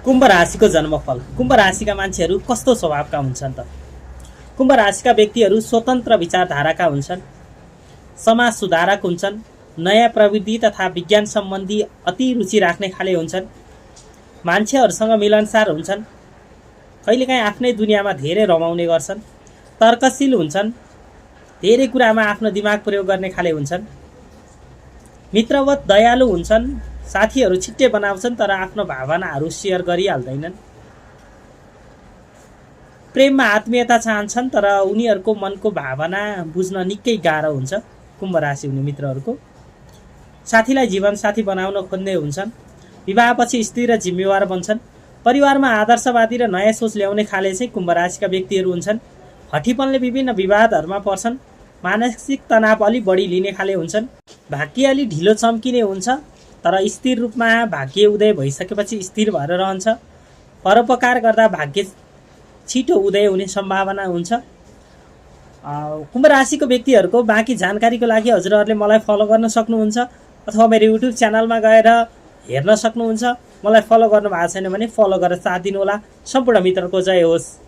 कुम्भ राशिको जन्मफल। कुम्भ राशिका मान्छेहरू कस्तो स्वभावका हुन्छन् त? कुम्भ राशिका व्यक्तिहरू स्वतन्त्र विचारधाराका हुन्छन्, समाज सुधारक हुन्छन्, नयाँ प्रविधि तथा विज्ञान सम्बन्धी अति रुचि राख्ने खाले हुन्छन्, मान्छेहरूसँग मिलनसार हुन्छन्, कहिलेकाहीँ आफ्नै दुनियाँमा धेरै रमाउने गर्छन्, तर्कशील हुन्छन्, धेरै कुरामा आफ्नो दिमाग प्रयोग गर्ने खाले हुन्छन्, मित्रवत दयालु हुन्छन्, साथीहरू छिट्टै बनाउँछन् तर आफ्नो भावनाहरू सेयर गरिहाल्दैनन्, प्रेममा आत्मीयता चाहन्छन् तर उनीहरूको मनको भावना बुझ्न निकै गाह्रो हुन्छ। कुम्भ राशि हुने मित्रहरूको साथीलाई जीवनसाथी बनाउन खोज्ने हुन्छन्, विवाहपछि स्थिर र जिम्मेवार बन्छन्, परिवारमा आदर्शवादी र नयाँ सोच ल्याउने खाले चाहिँ कुम्भ राशिका व्यक्तिहरू हुन्छन्। हठीपनले विभिन्न विवादहरूमा पर्छन्, मानसिक तनाव अलि बढी लिने खाले हुन्छन्, भाग्य अलि ढिलो चम्किने हुन्छ तर स्थिर रूपमा भाग्य उदय भइसकेपछि स्थिर भएर रहन्छ। परोपकार गर्दा भाग्य छिटो उदय हुने सम्भावना हुन्छ। कुम्भ राशिको व्यक्तिहरूको बाँकी जानकारीको लागि हजुरहरूले मलाई फलो गर्न सक्नुहुन्छ अथवा मेरो युट्युब च्यानलमा गएर हेर्न सक्नुहुन्छ। मलाई फलो गर्नु भएको छैन भने फलो गरेर साथ दिनुहोला। सम्पूर्ण मित्रको जय होस्।